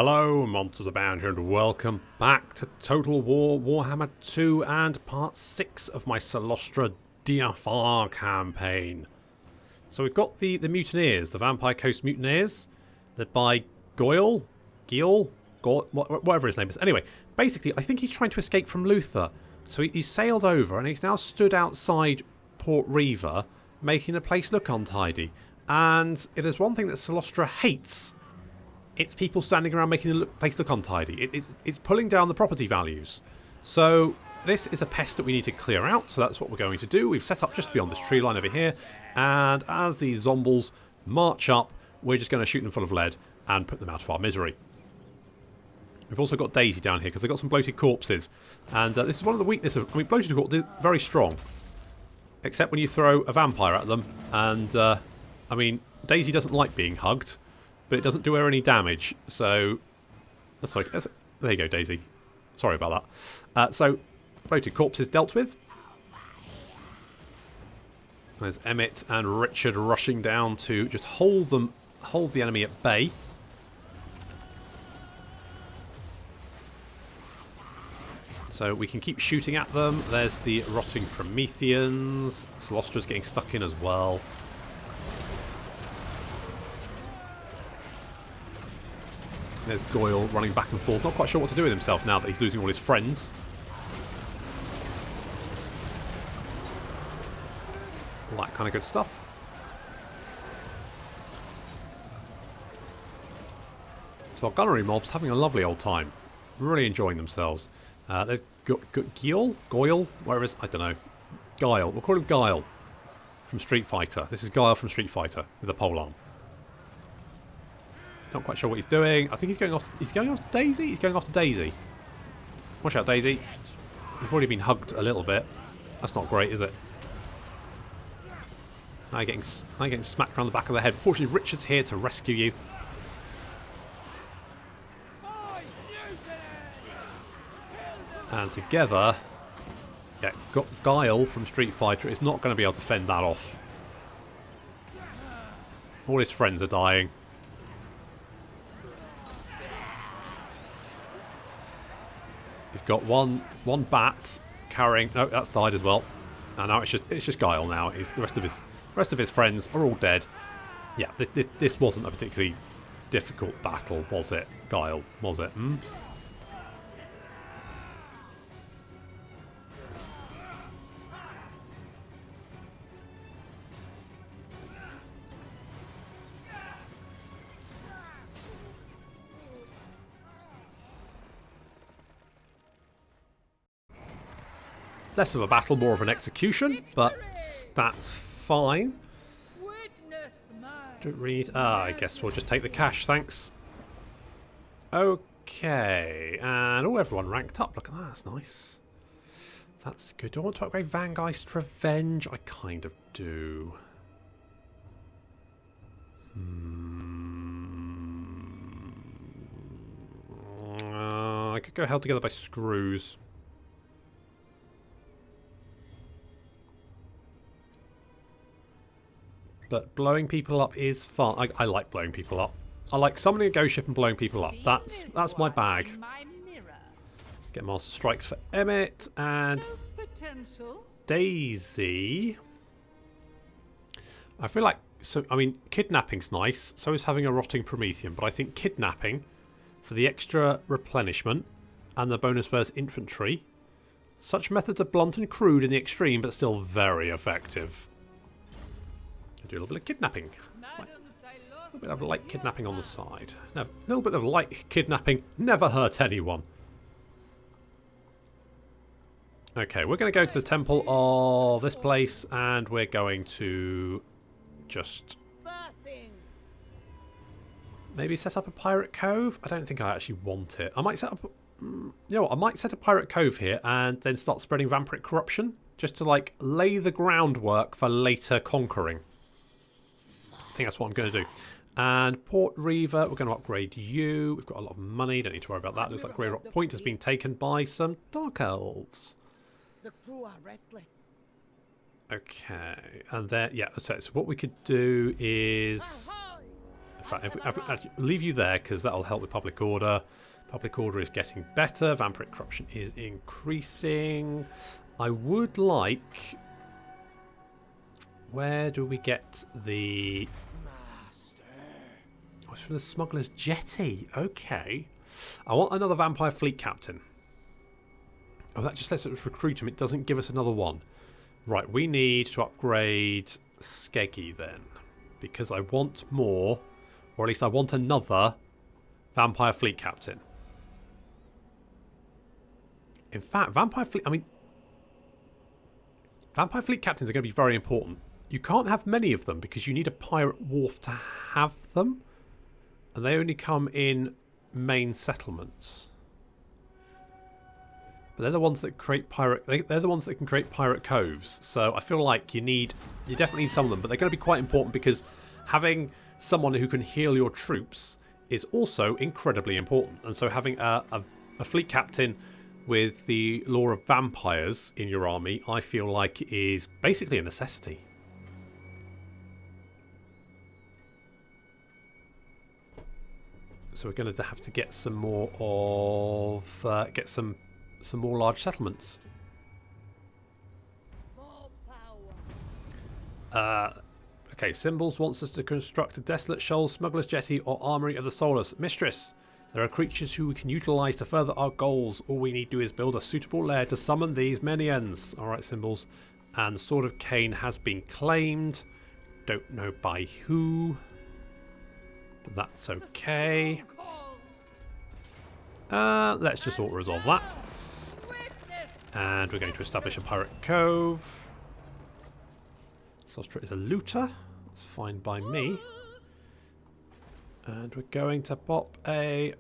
Hello, Monsters Abound here, and welcome back to Total War Warhammer 2 and Part 6 of my Cylostra Direfin Campaign. So we've got the mutineers, the Vampire Coast mutineers, led by Goyle, whatever his name is. Anyway, basically, I think he's trying to escape from Luther. So he's sailed over, and he's now stood outside Port Reaver, making the place look untidy. And if there's one thing that Cylostra hates, it's people standing around making the place look untidy. It's pulling down the property values. So this is a pest that we need to clear out, so that's what we're going to do. We've set up just beyond this tree line over here, and as these zombies march up, we're just going to shoot them full of lead and put them out of our misery. We've also got Daisy down here because they've got some bloated corpses, and this is one of the weaknesses. I mean, bloated corpses are very strong, except when you throw a vampire at them, and I mean, Daisy doesn't like being hugged, but it doesn't do her any damage, so... Sorry, there you go, Daisy. Sorry about that. So, bloated corpses dealt with. There's Emmett and Richard rushing down to just hold the enemy at bay. So we can keep shooting at them. There's the rotting Prometheans. Cylostra's getting stuck in as well. There's Goyle running back and forth, not quite sure what to do with himself now that he's losing all his friends. All that kind of good stuff. So our gunnery mob's having a lovely old time. Really enjoying themselves. There's Goyle, where is, I don't know. Guile, we'll call him Guile from Street Fighter. This is Guile from Street Fighter with a polearm. Not quite sure what he's doing. I think he's going after Daisy? He's going after Daisy. Watch out, Daisy. You've already been hugged a little bit. That's not great, is it? Now you're getting smacked around the back of the head. Fortunately, Richard's here to rescue you. And together, yeah, got Guile from Street Fighter is not going to be able to fend that off. All his friends are dying. He's got one bat carrying. No, that's died as well. And now it's just Guile. Now the rest of his friends are all dead. Yeah, this wasn't a particularly difficult battle, was it, Guile? Was it? Hmm? Less of a battle, more of an execution, but that's fine. Don't read. I guess we'll just take the cash, thanks. Okay, and everyone ranked up. Look at that, that's nice. That's good. Do I want to upgrade Vangeist Revenge? I kind of do. I could go held together by screws. But blowing people up is fun. I like blowing people up. I like summoning a ghost ship and blowing people up. That's my bag. Get Master Strikes for Emmett and Daisy. I feel like, I mean, kidnapping's nice. So is having a rotting Promethean. But I think kidnapping for the extra replenishment and the bonus versus infantry. Such methods are blunt and crude in the extreme, but still very effective. Do a little bit of kidnapping. A little bit of light kidnapping on the side. No, a little bit of light kidnapping never hurt anyone. Okay, we're going to go to the temple of this place, and we're going to just maybe set up a pirate cove. I don't think I actually want it. I might set up. You know what? I might set a pirate cove here and then start spreading vampiric corruption, just to like lay the groundwork for later conquering. I think that's what I'm going to do. And Port Reaver, we're going to upgrade you. We've got a lot of money, don't need to worry about that. Looks like Grey Rock Point has been taken by some Dark Elves. The crew are restless. Okay, and then, yeah, so what we could do is In fact, actually, leave you there because that'll help with public order. Public order is getting better. Vampiric corruption is increasing. I would like... Where do we get the... Oh, it's from the smuggler's jetty. Okay. I want another vampire fleet captain. Oh, that just lets us recruit him. It doesn't give us another one. Right, we need to upgrade Skeggy then. Because I want more, or at least I want another vampire fleet captain. In fact, vampire fleet captains are going to be very important. You can't have many of them because you need a pirate wharf to have them. And they only come in main settlements. But they're the ones that create they're the ones that can create pirate coves. So I feel like you definitely need some of them, but they're going to be quite important because having someone who can heal your troops is also incredibly important. And so having a fleet captain with the law of vampires in your army, I feel like is basically a necessity. So we're going to have to get some more of get some more large settlements. Okay, Symbols wants us to construct a desolate shoal, smuggler's jetty, or armory of the soulless. Mistress, there are creatures who we can utilise to further our goals. All we need to do is build a suitable lair to summon these minions. Alright, Symbols. And the Sword of Cain has been claimed. Don't know by who. But that's okay. Let's just auto-resolve that. And we're going to establish a pirate cove. Cylostra is a looter. That's fine by me. And we're going to pop a...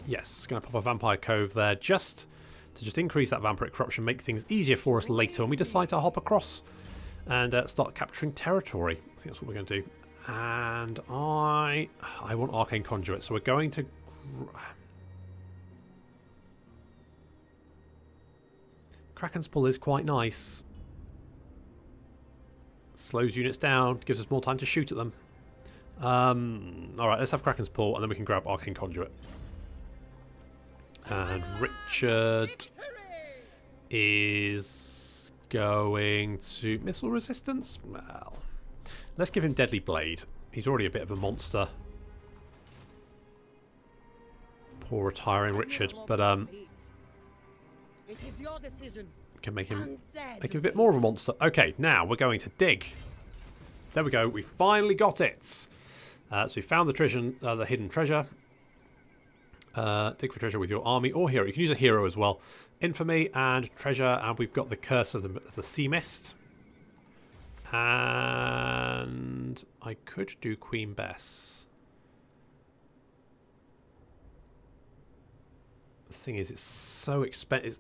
Yes, going to pop a vampire cove there just to increase that vampiric corruption, make things easier for us later when we decide to hop across and start capturing territory. I think that's what we're going to do. And I want Arcane Conduit, so we're going to... Kraken's Pull is quite nice. Slows units down, gives us more time to shoot at them. Alright, let's have Kraken's Pull, and then we can grab Arcane Conduit. And Richard is going to... Missile resistance? Well, let's give him Deadly Blade. He's already a bit of a monster. Poor retiring Richard, but it is your decision. can make him a bit more of a monster. Okay, now we're going to dig. There we go. We finally got it. So we found the treasure, the hidden treasure. Dig for treasure with your army or hero. You can use a hero as well. Infamy and treasure, and we've got the curse of the sea mist. And I could do Queen Bess. The thing is, it's so expensive.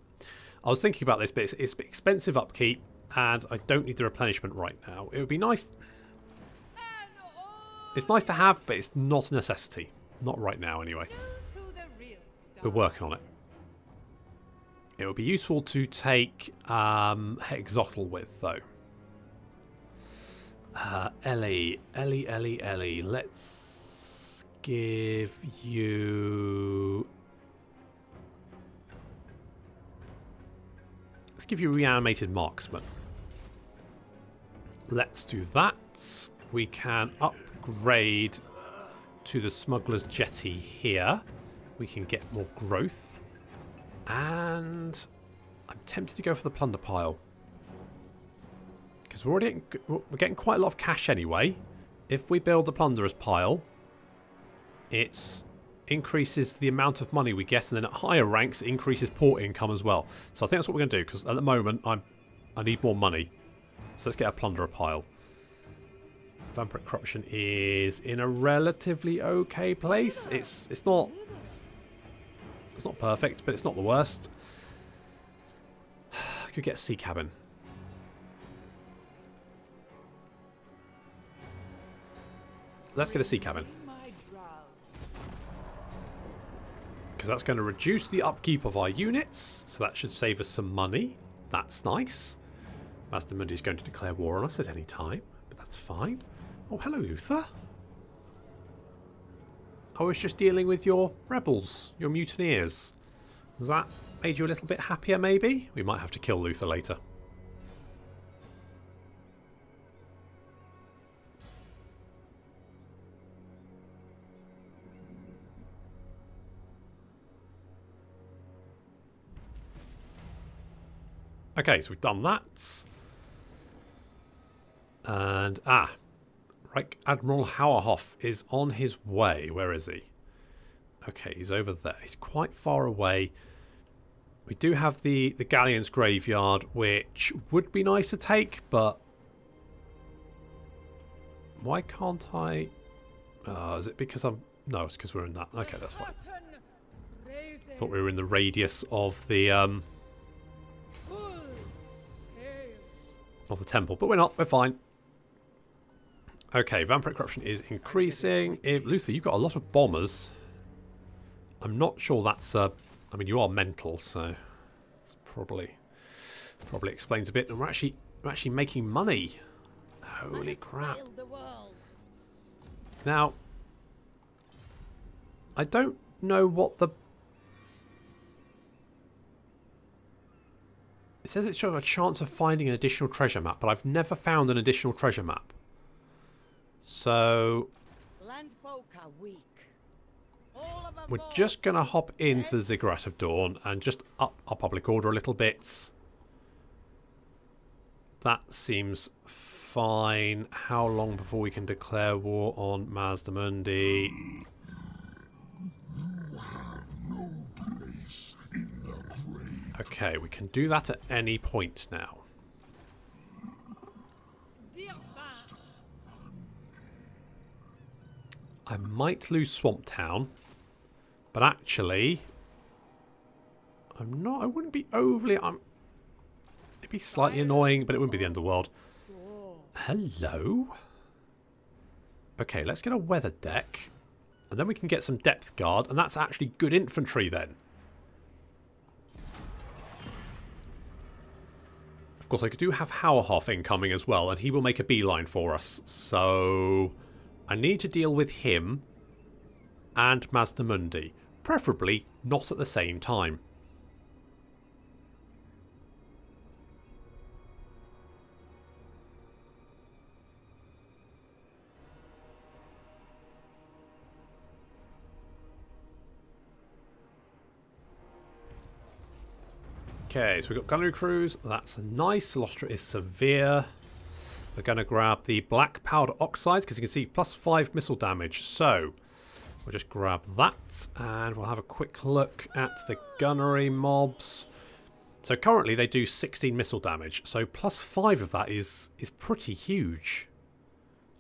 I was thinking about this, but it's expensive upkeep, and I don't need the replenishment right now. It would be nice. It's nice to have, but it's not a necessity. Not right now, anyway. We're working on it. It would be useful to take Hexotl with, though. Ellie. Let's give you... Let's give you Reanimated Marksman. Let's do that. We can upgrade to the Smuggler's Jetty here. We can get more growth. And I'm tempted to go for the Plunder Pile. Because we're getting quite a lot of cash anyway. If we build the Plunderer's Pile, it increases the amount of money we get, and then at higher ranks it increases port income as well. So I think that's what we're going to do, because at the moment I need more money. So let's get a Plunderer Pile. Vampiric Corruption is in a relatively okay place. It's not perfect, but it's not the worst. I could get a sea cabin. Let's get a sea cabin. Because that's going to reduce the upkeep of our units. So that should save us some money. That's nice. Master Mundi is going to declare war on us at any time. But that's fine. Oh, hello, Luther. I was just dealing with your rebels, your mutineers. Has that made you a little bit happier, maybe? We might have to kill Luther later. Okay, so we've done that. And, Reich Admiral Hauerhoff is on his way. Where is he? Okay, he's over there. He's quite far away. We do have the Galleon's Graveyard, which would be nice to take, but... Why can't I... is it because I'm... No, it's because we're in that. Okay, that's fine. Thought we were in the radius of the... of the temple, but we're not. We're fine. Okay, vampiric corruption is increasing. Luther, you've got a lot of bombers. I'm not sure that's... I mean, you are mental, so it's probably explains a bit. And we're actually making money. Holy crap! Now, I don't know what the... It says it's showing a chance of finding an additional treasure map, but I've never found an additional treasure map. So Landfolk are weak. We're just going to hop into the Ziggurat of Dawn and just up our public order a little bit. That seems fine. How long before we can declare war on Mazdamundi? Okay, we can do that at any point now. I might lose Swamp Town, but actually, I wouldn't be overly... it'd be slightly annoying, but it wouldn't be the end of the world. Hello? Okay, let's get a weather deck, and then we can get some depth guard, and that's actually good infantry then. Of course, I do have Hauerhoff incoming as well, and he will make a beeline for us, so... I need to deal with him and Mazdamundi. Preferably not at the same time. Okay, so we've got gunnery crews. That's nice. Cylostra is severe. We're going to grab the black powder oxides because you can see +5 missile damage. So we'll just grab that and we'll have a quick look at the gunnery mobs. So currently they do 16 missile damage. So +5 of that is pretty huge.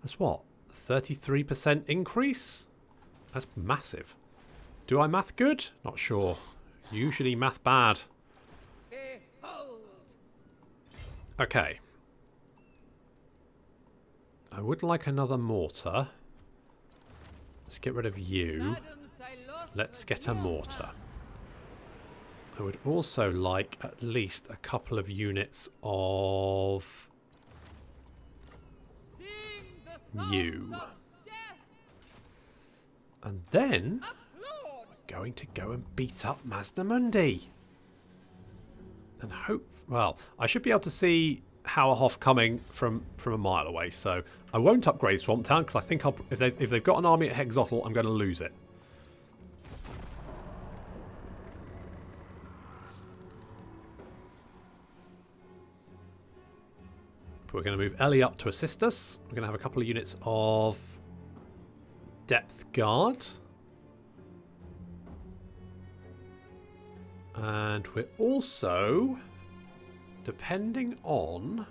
That's what? 33% increase? That's massive. Do I math good? Not sure. Usually math bad. Okay. I would like another mortar. Let's get rid of you. Let's get a mortar. I would also like at least a couple of units of you. And then we're going to go and beat up Mazdamundi. And hope... Well, I should be able to see Hauerhoff coming from a mile away, so I won't upgrade Swamp Town because I think if they've got an army at Hexotl, I'm going to lose it. But we're going to move Ellie up to assist us. We're going to have a couple of units of depth guard. And we're also... depending on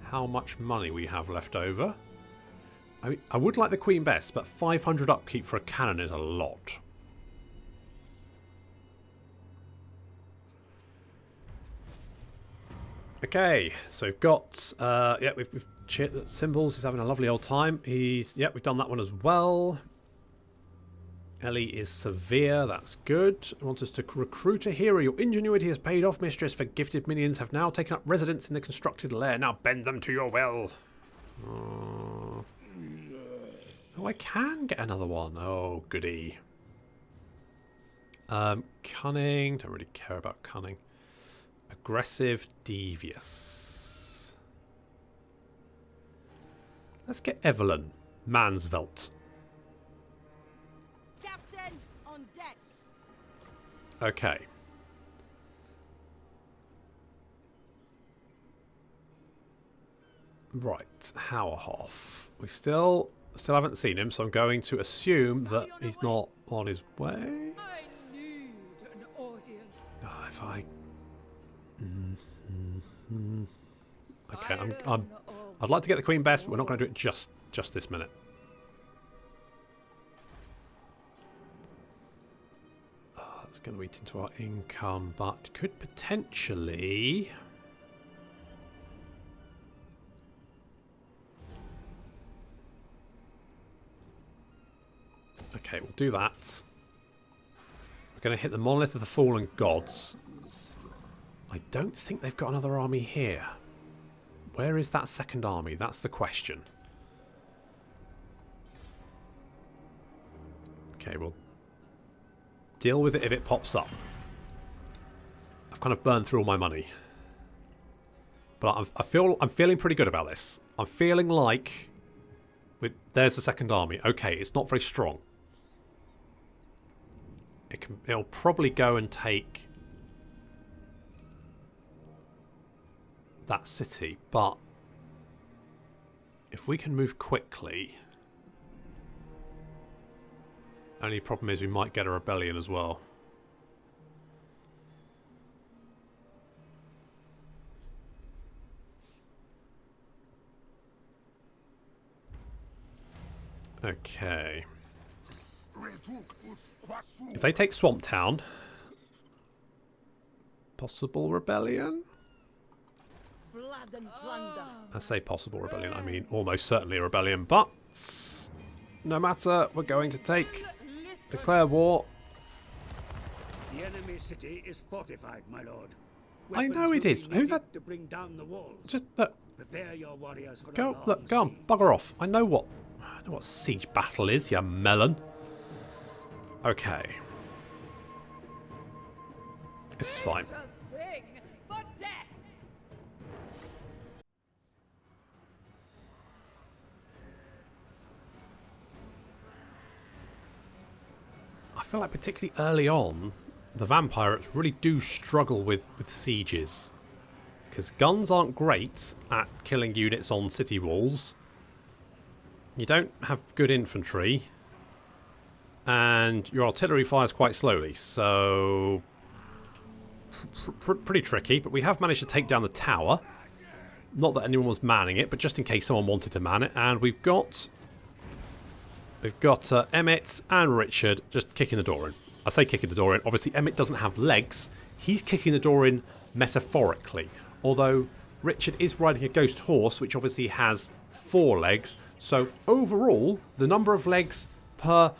how much money we have left over. I mean, I would like the Queen best, but 500 upkeep for a cannon is a lot. Okay, so we've got... yeah, we've cheered Symbols. He's having a lovely old time. We've done that one as well. Ellie is severe, that's good. I want us to recruit a hero. Your ingenuity has paid off, mistress, for gifted minions have now taken up residence in the constructed lair. Now bend them to your will. Oh, I can get another one. Oh, goody. Cunning. Don't really care about cunning. Aggressive, devious. Let's get Evelyn. Mansvelt. Captain, on deck. Okay. Right, Hauerhoff. We still haven't seen him, so I'm going to assume that he's not on his way. I need an audience. Oh, if I... Okay, I'd like to get the Queen Bess, but we're not going to do it just this minute. It's going to eat into our income, but could potentially... Okay, we'll do that. We're going to hit the Monolith of the Fallen Gods. I don't think they've got another army here. Where is that second army? That's the question. Okay, we'll deal with it if it pops up. I've kind of burned through all my money. But I'm feeling pretty good about this. I'm feeling like... there's the second army. Okay, it's not very strong. It'll probably go and take that city, but if we can move quickly, only problem is we might get a rebellion as well. Okay. If they take Swamp Town, possible rebellion? Blood and plunder. I say possible rebellion, I mean almost certainly a rebellion, but no matter, we're going to declare war. The enemy city is fortified, my lord. I know it is. Who that? To bring down the walls. Just look. Prepare your warriors for Go on, bugger off. I know what siege battle is, you melon. Okay. This is fine. I feel like particularly early on, the vampires really do struggle with sieges. Because guns aren't great at killing units on city walls. You don't have good infantry. And your artillery fires quite slowly, so... pretty tricky, but we have managed to take down the tower. Not that anyone was manning it, but just in case someone wanted to man it. And we've got Emmett and Richard just kicking the door in. I say kicking the door in. Obviously, Emmett doesn't have legs. He's kicking the door in metaphorically. Although, Richard is riding a ghost horse, which obviously has 4 legs. So, overall, the number of legs per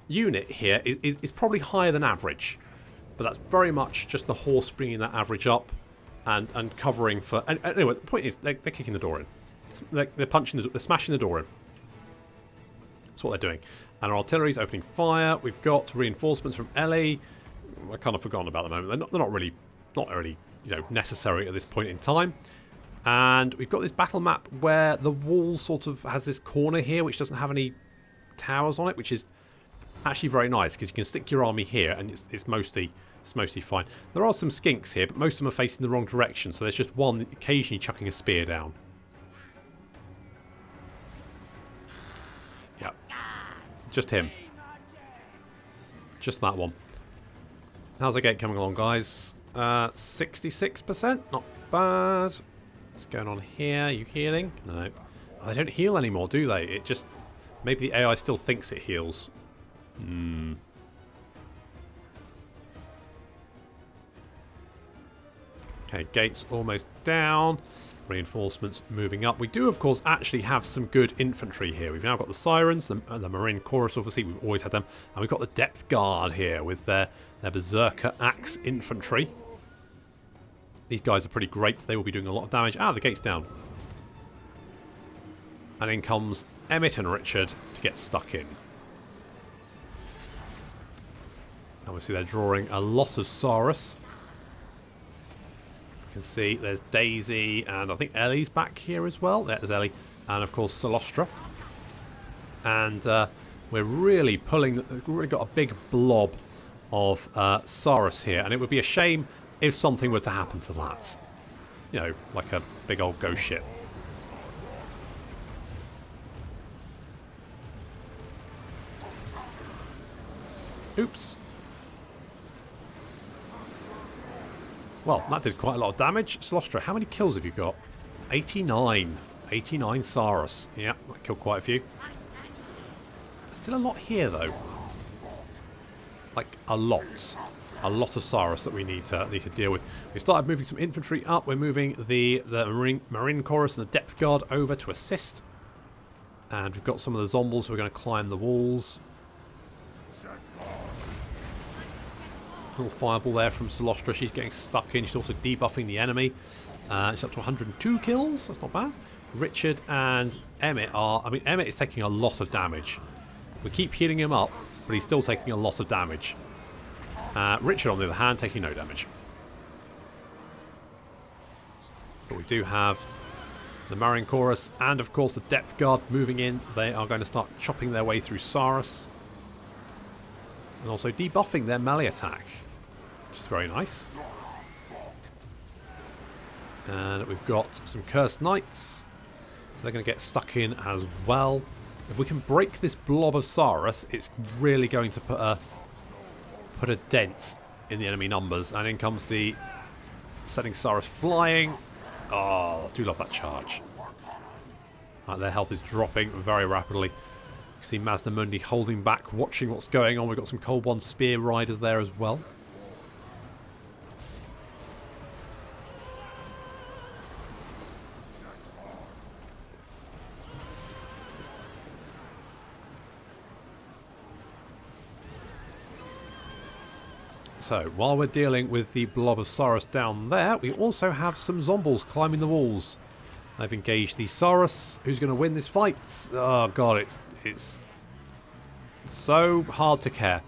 unit here is probably higher than average. But that's very much just the horse bringing that average up and covering for... And anyway, the point is, they're kicking the door in. They're smashing the door in. That's what they're doing. And our artillery's opening fire. We've got reinforcements from Ellie. I kind of forgotten about the moment. They're not really necessary at this point in time. And we've got this battle map where the wall sort of has this corner here which doesn't have any towers on it, which is actually very nice because you can stick your army here and it's mostly fine. There are some skinks here, but most of them are facing the wrong direction, so there's just one occasionally chucking a spear down. Yep. Just him. Just that one. How's the gate coming along, guys? 66%? Not bad. What's going on here? Are you healing? No. Oh, they don't heal anymore, do they? It just... Maybe the AI still thinks it heals. Okay, gates almost down. Reinforcements moving up. We do, of course, actually have some good infantry here. We've now got the Sirens, the Marine Chorus, obviously. We've always had them. And we've got the Depth Guard here with their Berserker Axe Infantry. These guys are pretty great. They will be doing a lot of damage. Ah, the gate's down. And in comes Emmett and Richard to get stuck in. Obviously, they're drawing a lot of Saurus. You can see there's Daisy, and I think Ellie's back here as well. There's Ellie, and of course Cylostra. And we're really pulling. We've really got a big blob of Saurus here, and it would be a shame if something were to happen to that. You know, like a big old ghost ship. Oops. Well, that did quite a lot of damage. Cylostra, how many kills have you got? 89. 89 Saurus. Yeah, I killed quite a few. There's still a lot here, though. Like, a lot. A lot of Saurus that we need to deal with. We started moving some infantry up. We're moving the Marine Chorus and the Depth Guard over to assist. And we've got some of the Zombies who are going to climb the walls. Little fireball there from Cylostra. She's getting stuck in. She's also debuffing the enemy. She's up to 102 kills. That's not bad. Richard and Emmett are... I mean, Emmett is taking a lot of damage. We keep healing him up, but he's still taking a lot of damage. Richard, on the other hand, taking no damage. But we do have the Marine Chorus and, of course, the Depth Guard moving in. They are going to start chopping their way through Saurus. And also debuffing their melee attack, which is very nice. And we've got some Cursed Knights, so they're going to get stuck in as well. If we can break this blob of Saurus, it's really going to put a dent in the enemy numbers. And in comes the setting Saurus flying. Oh, I do love that charge. Right, their health is dropping very rapidly. You see Mazdamundi holding back, watching what's going on. We've got some Cold One Spear Riders there as well. So, while we're dealing with the blob of Saurus down there, we also have some Zombies climbing the walls. They've engaged the Saurus. Who's going to win this fight? Oh god, it's so hard to care.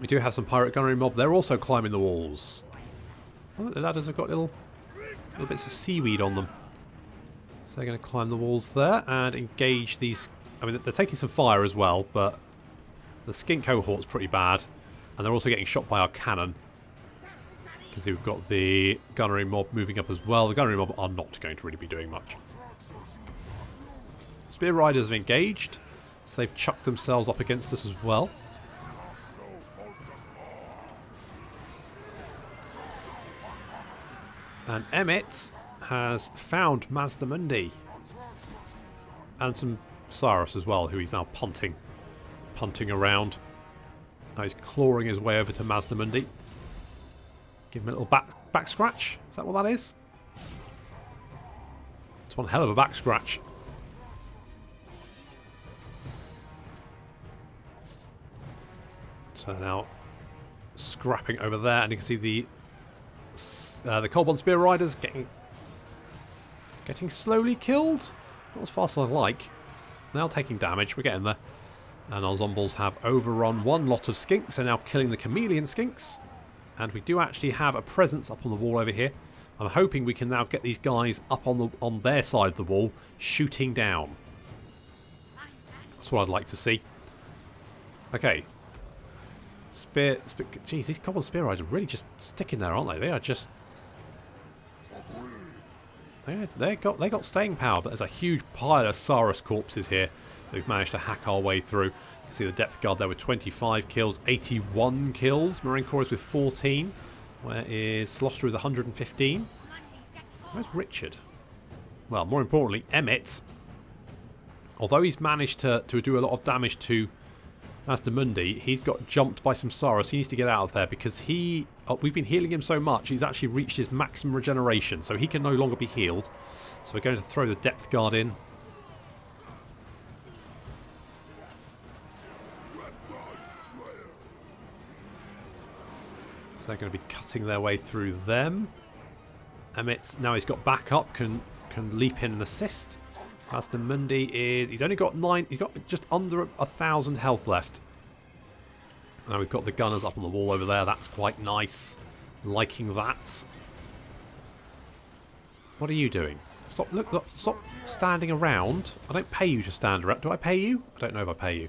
We do have some pirate gunnery mob. They're also climbing the walls. Oh, the ladders have got little bits of seaweed on them. So they're going to climb the walls there and engage these. I mean, they're taking some fire as well, but the skink cohort's pretty bad. And they're also getting shot by our cannon. You can see we've got the gunnery mob moving up as well. The gunnery mob are not going to really be doing much. Spear Riders have engaged. So they've chucked themselves up against us as well. And Emmett has found Mazdamundi. And some Saurus as well, who he's now punting around. Now he's clawing his way over to Mazdamundi. Give him a little back scratch. Is that what that is? It's one hell of a back scratch. So now scrapping over there, and you can see the Cold One Spear Riders getting slowly killed. Not as fast as I like. Now taking damage. We're getting there. And our Zombies have overrun one lot of skinks and now killing the chameleon skinks. And we do actually have a presence up on the wall over here. I'm hoping we can now get these guys up on their side of the wall, shooting down. That's what I'd like to see. Okay. Jeez, these Cold One Spear Riders are really just sticking there, aren't they? They are just... They got staying power, but there's a huge pile of Saurus corpses here that we've managed to hack our way through. You can see the Depth Guard there with 25 kills, 81 kills. Marine Corps with 14. Where is Cylostra with 115? Where's Richard? Well, more importantly, Emmett. Although he's managed to do a lot of damage to Mazdamundi, he's got jumped by some Saurus. He needs to get out of there because we've been healing him so much, he's actually reached his maximum regeneration, so he can no longer be healed. So we're going to throw the Depth Guard in. So they're going to be cutting their way through them. Emmett, now he's got backup, can leap in and assist. Master Mundi is... He's only got 9... He's got just under 1,000 health left. Now we've got the gunners up on the wall over there. That's quite nice. Liking that. What are you doing? Stop, look, stop standing around. I don't pay you to stand around. Do I pay you? I don't know if I pay you.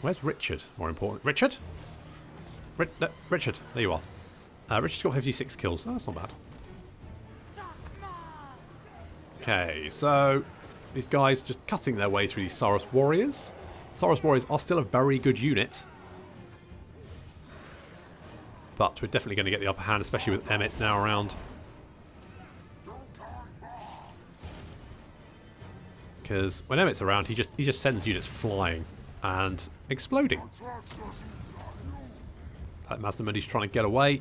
Where's Richard? More important. Richard? No, Richard. There you are. Richard's got 56 kills. Oh, that's not bad. Okay, so these guys just cutting their way through these Saurus warriors. Saurus warriors are still a very good unit. But we're definitely going to get the upper hand, especially with Emmett now around. Because when Emmett's around, he just sends units flying and exploding. Like Master Mundi's trying to get away.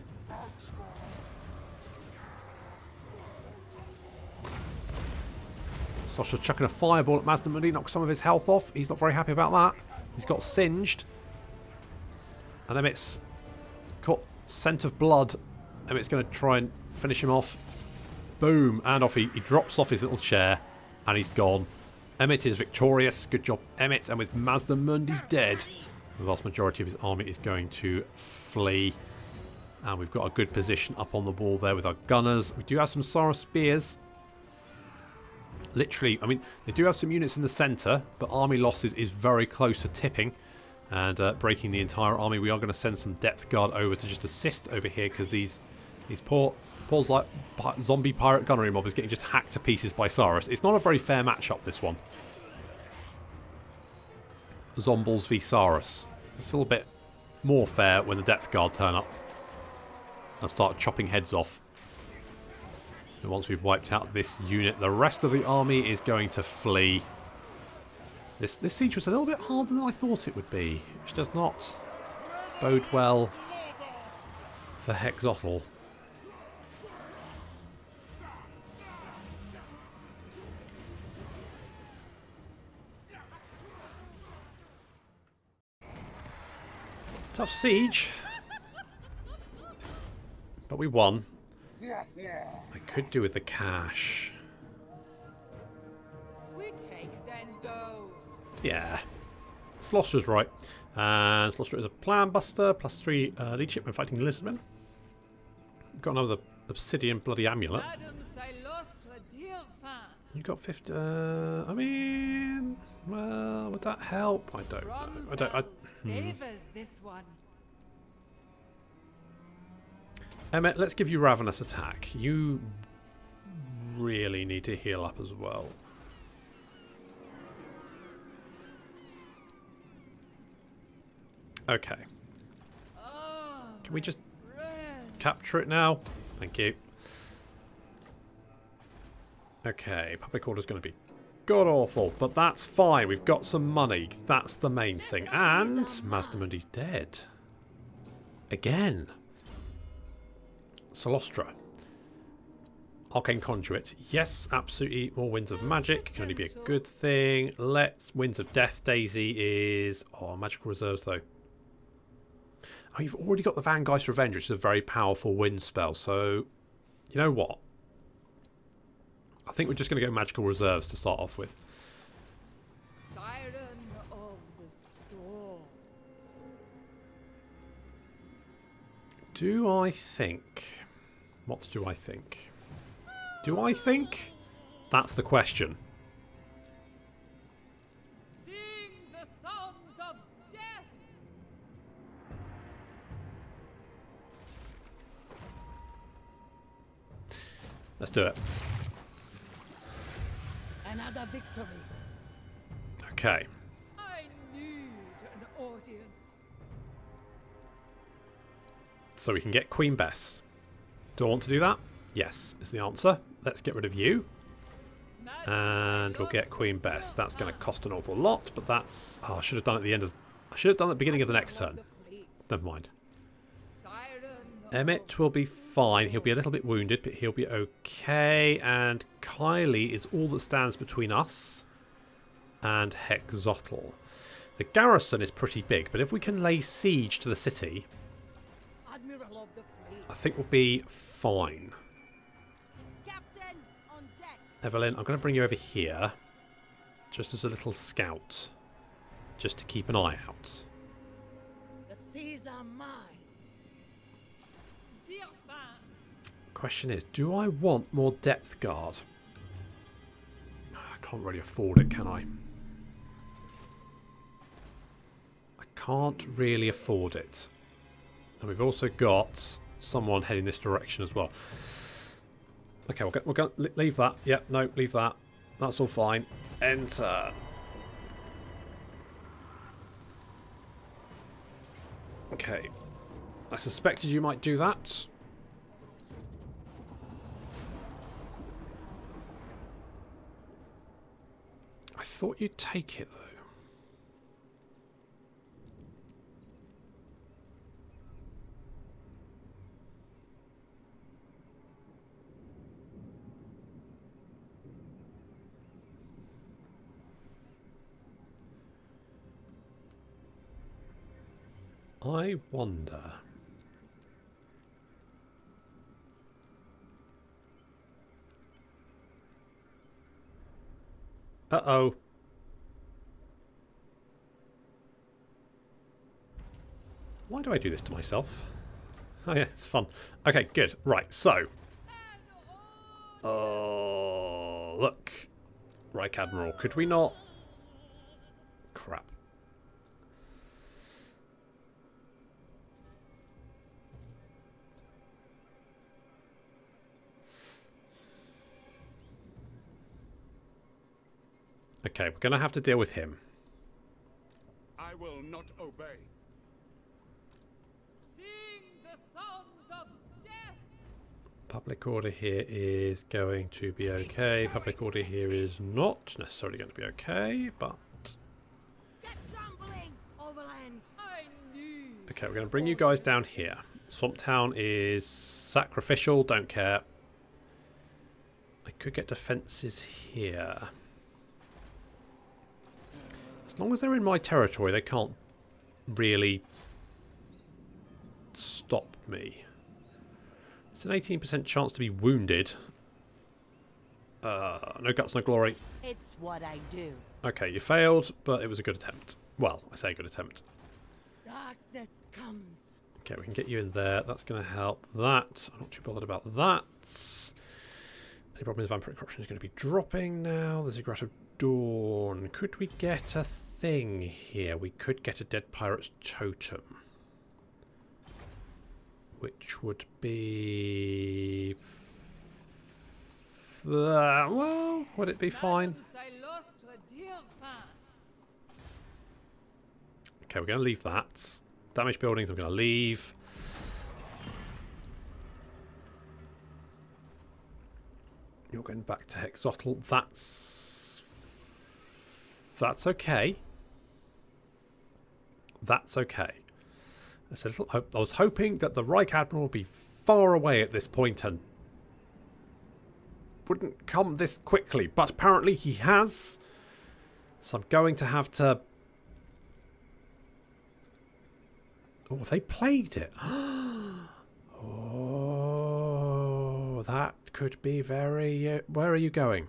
Sasha chucking a fireball at Master Mundi, knocks some of his health off. He's not very happy about that. He's got singed. And Emmett's caught scent of blood. Emmett's going to try and finish him off. Boom. And off he drops off his little chair. And he's gone. Emmett is victorious. Good job, Emmett. And with Master Mundi dead, the vast majority of his army is going to flee. And we've got a good position up on the wall there with our gunners. We do have some Saurus spears. Literally, I mean, they do have some units in the centre, but army losses is very close to tipping and breaking the entire army. We are going to send some depth guard over to just assist over here because these poor like zombie pirate gunnery mob is getting just hacked to pieces by Saurus. It's not a very fair matchup, this one. Zombles v Saurus. It's a little bit more fair when the depth guard turn up and start chopping heads off. And once we've wiped out this unit, the rest of the army is going to flee. This siege was a little bit harder than I thought it would be, which does not bode well for Hexotl. Tough siege, but we won. I could do with the cash. We take then go. Yeah. Cylostra's right. And Cylostra is a plan buster, +3 leadership when fighting the lizardmen. Got another obsidian bloody amulet. Madam Cylostra Direfin. You got 50. I mean, well, would that help? I don't know. Favors this one. Emmett, let's give you Ravenous Attack. You really need to heal up as well. Okay. Can we just capture it now? Thank you. Okay, public order's going to be god-awful, but that's fine. We've got some money. That's the main thing. And Master Mundi's dead. Again. Cylostra. Arcane Conduit. Yes, absolutely. More Winds of Magic can only be a good thing. Let's... Winds of Death. Daisy is... Oh, Magical Reserves, though. Oh, you've already got the Vangeist Revenge, which is a very powerful wind spell. So, you know what? I think we're just going to go Magical Reserves to start off with. Siren of the storms. Do I think... What do I think? Do I think? That's the question. Sing the songs of death. Let's do it. Another victory. Okay. I need an audience. So we can get Queen Bess. Do I want to do that? Yes, is the answer. Let's get rid of you. And we'll get Queen Bess. That's going to cost an awful lot, but that's... Oh, I should have done it at the end of... I should have done it at the beginning of the next turn. Never mind. Emmett will be fine. He'll be a little bit wounded, but he'll be okay. And Kylie is all that stands between us and Hexotl. The garrison is pretty big, but if we can lay siege to the city, I think we'll be fine. Captain on deck. Evelyn, I'm going to bring you over here. Just as a little scout. Just to keep an eye out. The seas are mine. Direfin. Question is, do I want more depth guard? I can't really afford it, can I? I can't really afford it. And we've also got someone heading this direction as well. Okay, we're going to leave that. Yep, no, leave that. That's all fine. Enter. Okay. I suspected you might do that. I thought you'd take it, though. I wonder. Uh-oh. Why do I do this to myself? Oh yeah, it's fun. Okay, good. Right, so. Oh, look. Reich Admiral, could we not? Crap. Okay, we're going to have to deal with him. I will not obey. Sing the songs of death. Public order here is going to be okay. Public order here is not necessarily going to be okay, but... Get shambling, overland. I knew. Okay, we're going to bring you guys down here. Swamp Town is sacrificial, don't care. I could get defences here. As long as they're in my territory, they can't really stop me. It's an 18% chance to be wounded. No guts, no glory. It's what I do. Okay, you failed, but it was a good attempt. Well, I say good attempt. Darkness comes. Okay, we can get you in there. That's going to help that. I'm not too bothered about that. Any problem is vampiric corruption is going to be dropping now. The Ziggurat of Dawn. Could we get a thing here? We could get a Dead Pirate's Totem. Which would be... well, would it be fine? Cylostra Direfin. Okay, we're going to leave that. Damaged buildings I'm going to leave. You're going back to Hexotl. That's okay. That's okay. I was hoping that the Reich Admiral would be far away at this point and wouldn't come this quickly, but apparently he has. So I'm going to have to... Oh, they played it. Oh, that could be very... where are you going?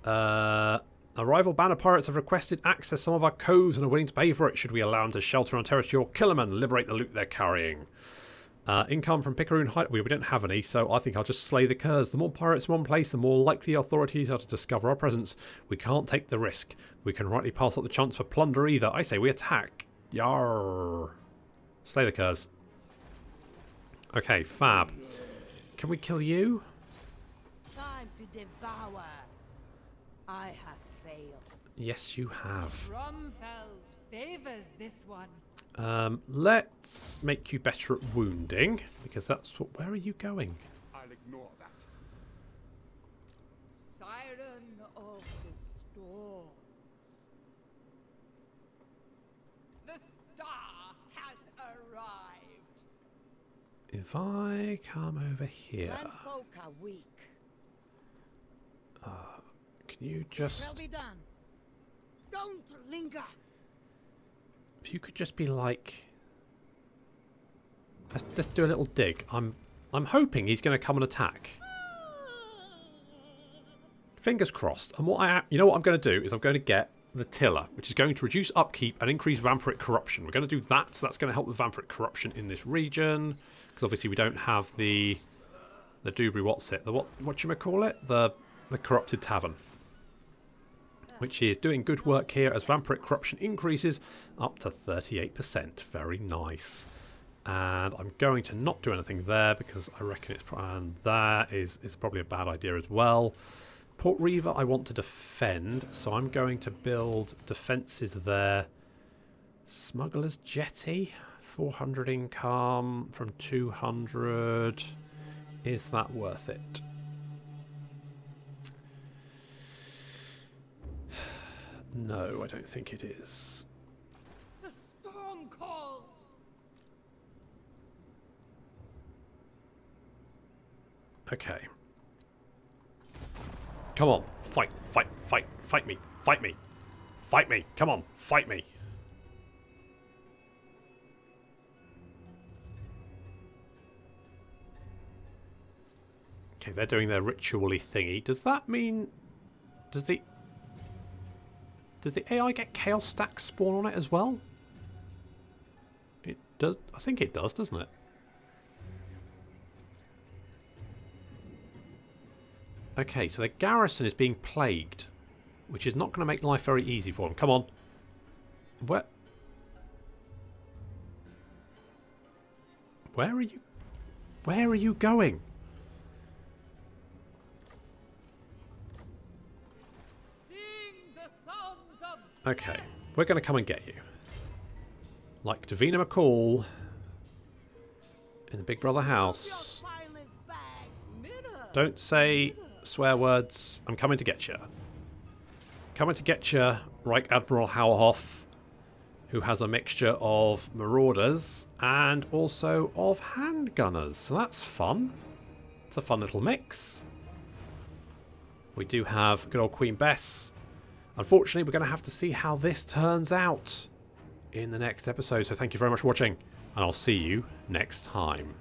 Our rival banner pirates have requested access to some of our coves and are willing to pay for it should we allow them to shelter on territory or kill them and liberate the loot they're carrying. Income from Picaroon Hide... We don't have any, so I think I'll just slay the curs. The more pirates in one place, the more likely authorities are to discover our presence. We can't take the risk. We can rightly pass up the chance for plunder either. I say we attack. Yarr. Slay the curs. Okay, fab. Can we kill you? Time to devour. I have failed. Yes, you have. Bromfels favors this one. Let's make you better at wounding, because that's what... Where are you going? I'll ignore that. Siren of the storms. The star has arrived. If I come over here... Landfolk are weak. Can you just... Will be done. Don't linger. If you could just be like... Let's do a little dig. I'm I'm hoping he's going to come and attack. Fingers crossed. And you know what I'm going to do is I'm going to get the tiller, which is going to reduce upkeep and increase vampiric corruption. We're going to do that, so that's going to help with vampiric corruption in this region. Because obviously we don't have the Dewberry, what's it? The whatchamacallit? The corrupted tavern. Which is doing good work here as vampiric corruption increases up to 38%. Very nice. And I'm going to not do anything there because I reckon it's... And that is probably a bad idea as well. Port Reaver I want to defend, so I'm going to build defences there. Smuggler's Jetty, 400 income from 200. Is that worth it? No, I don't think it is. The storm calls. Okay. Come on, fight me, fight me, come on, fight me. Okay, they're doing their ritually thingy. Does that mean... Does the AI get chaos stacks spawn on it as well? It does. I think it does, doesn't it? Okay, so the garrison is being plagued, which is not going to make life very easy for them. Come on. Where are you? Where are you going? Sing the songs of Okay, we're going to come and get you. Like Davina McCall in the Big Brother house. Minna. Don't say swear words. I'm coming to get you. Coming to get you, Reich Admiral Hauerhoff, who has a mixture of marauders and also of handgunners. So that's fun. It's a fun little mix. We do have good old Queen Bess. Unfortunately, we're going to have to see how this turns out in the next episode. So thank you very much for watching, and I'll see you next time.